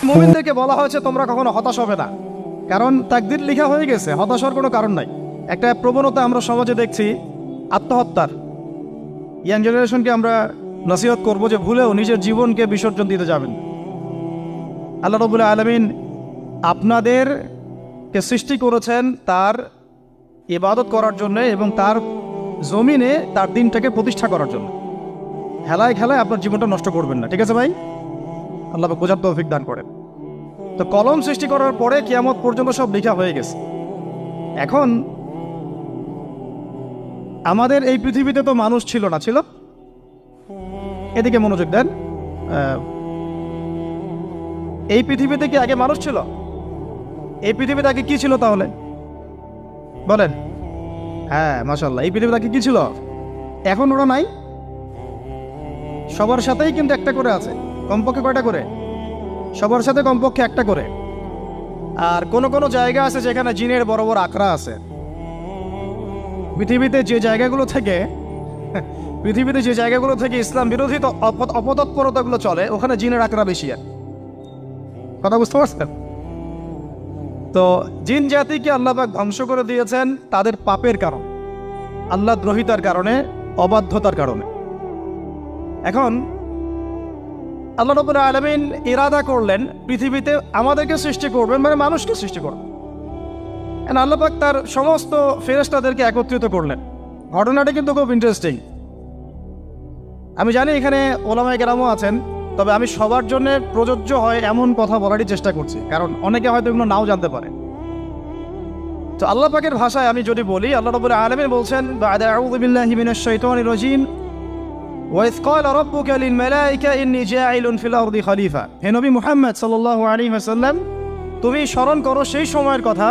মুমিনদেরকে বলা হয়েছে তোমরা কখনো হতাশ হবে না, কারণ তাকদীর লেখা হয়ে গেছে, হতাশার কোনো কারণ নাই। একটা প্রবণতা আমরা সমাজে দেখছি আত্মহত্যার। ইয়াং জেনারেশনকে আমরা নসিহত করব যে ভুলেও নিজের জীবনকে বিসর্জন দিতে যাবেন। আল্লাহ রাব্বুল আলামিন আপনাদেরকে সৃষ্টি করেছেন তার ইবাদত করার জন্য এবং তার জমিনে তার দিনটাকে প্রতিষ্ঠা করার জন্য। খেলায় খেলায় আপনার জীবনটা নষ্ট করবেন না, ঠিক আছে ভাই? আল্লাহ বোঝার তৌফিক দান করেন। তো কলম সৃষ্টি করার পরে কিয়ামত পর্যন্ত সব লেখা হয়ে গেছে। এখন আমাদের এই পৃথিবীতে তো মানুষ ছিল না, ছিল? এদিকে মনোযোগ দেন। এই পৃথিবীতে কি আগে মানুষ ছিল? এই পৃথিবীতে আগে কি ছিল তাহলে বলেন? হ্যাঁ, মাশাআল্লাহ। এই পৃথিবীতে আগে কি ছিল? এখন ওরা নাই? সবার সাথেই কিন্তু একটা করে আছে। কমপক্ষে কয়টা করে? সবার সাথে কমপক্ষে একটা করে। আর কোন কোন জায়গা আছে যেখানে জিনের বড় বড় আখড়া আছে। পৃথিবীতে যে জায়গাগুলো থেকে ইসলাম বিরোধী অপতৎপরতাগুলো চলে, ওখানে জিনের আখড়া বেশি। আর কথা বুঝতে পারছেন? তো জিন জাতিকে আল্লাহ পাক ধ্বংস করে দিয়েছেন তাদের পাপের কারণে, আল্লাহ দ্রোহিতার কারণে, অবাধ্যতার কারণে। এখন আল্লাহ রাব্বুল আলামিন ইরাদা করলেন পৃথিবীতে আমাদেরকে সৃষ্টি করবেন, মানে মানুষকে সৃষ্টি করবেন। আল্লাহ পাক তার সমস্ত ফেরেশতাদেরকে একত্রিত করলেন। ঘটনাটা কিন্তু খুব ইন্টারেস্টিং। আমি জানি এখানে ওলামায়ে কেরামও আছেন, তবে আমি সবার জন্য প্রযোজ্য হয় এমন কথা বলারই চেষ্টা করছি, কারণ অনেকে হয়তো এগুলো নাও জানতে পারে। তো আল্লাহ পাকের ভাষায় আমি যদি বলি, আল্লাহ রাব্বুল আলামিন বলছেন, বা'দা আউযু বিল্লাহি মিনাশ শাইতানির রাজীম, ওয়াইয ক্বালা রাব্বুকা লিল মালায়েকা ইন্নী জাঈলুন ফিল আরদি খলিফা। হে নবী মুহাম্মদ সাল্লাল্লাহু আলাইহি ওয়াসাল্লাম, তুমি স্মরণ করো সেই সময়ের কথা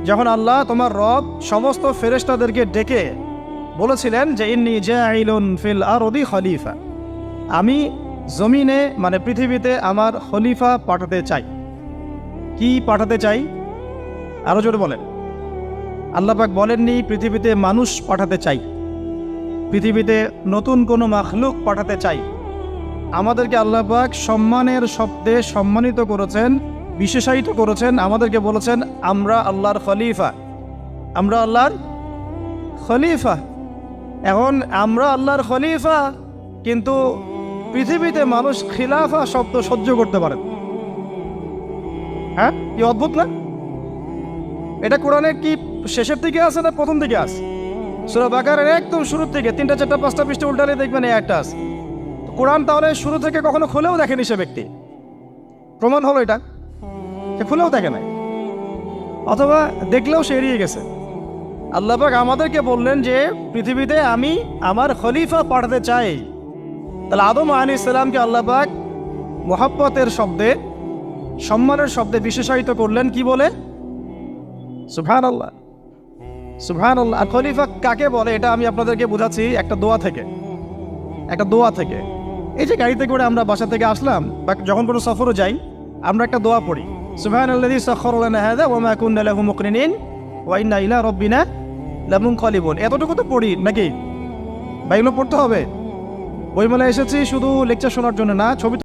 যখন আল্লাহ তোমার রব সমস্ত ফেরেশতাদেরকে ডেকে বলেছিলেন যে ইন্নী জাঈলুন ফিল আরদি খলিফা, আমি জমিনে মানে পৃথিবীতে আমার খলিফা পাঠাতে চাই। কি পাঠাতে চাই? আরো জোরে বলেন। আল্লাহ পাক বলেননি পৃথিবীতে মানুষ পাঠাতে চাই, পৃথিবীতে নতুন কোনো মাখলুক পাঠাতে চাই। আমাদেরকে আল্লাহ পাক সম্মানের শব্দে সম্মানিত করেছেন, বিশেষায়িত করেছেন। আমাদেরকে বলেছেন আমরা আল্লাহর খলিফা, আমরা আল্লাহর খলিফা। এখন আমরা আল্লাহর খলিফা, কিন্তু পৃথিবীতে মানুষ খিলাফা শব্দ সহ্য করতে পারে। হ্যাঁ, কি অদ্ভুত না? এটা কোরআনের কি শেষের দিকে আছে না প্রথম দিকে আছে? সূরা বাকারার একদম শুরুর থেকে 3টা 4টা 5টা পৃষ্ঠা উল্টালে দেখবেন এই একটা আছে। কোরআন তাহলে শুরু থেকে কখনো খুলেও দেখেনি সে ব্যক্তি। প্রমাণ হলো এটা, সে খুলেও দেখে নাই, অথবা দেখলেও সে এড়িয়ে গেছে। আল্লাহ পাক আমাদেরকে বললেন যে পৃথিবীতে আমি আমার খলিফা পাঠাতে চাই। তাহলে আদম আলাইহিস সালামকে আল্লাহ পাক মুহাব্বতের শব্দে, সম্মানের শব্দে বিশেষায়িত করলেন কি বলে? সুবহানাল্লাহ, সুবহানাল্লাহ। আর খলিফা কাকে বলে এটা আমি আপনাদেরকে বোঝাচ্ছি একটা দোয়া থেকে। এই যে গাড়িতে করে আমরা বাসা থেকে আসলাম বা যখন কোনো সফরে যাই, আমরা একটা দোয়া পড়ি, সুবহানাল্লাযী সাখখারা লানা হাযা ওয়া মা কুন্না লাহু মুকরিনিন ওয়া ইন্না ইলা রাব্বিনা লামুনকালিবুন। এতটুকু তো পড়ি নাকি? বা এগুলো পড়তে হবে? বইমেলায় এসেছি শুধু লেকচার শোনার জন্য না, ছবি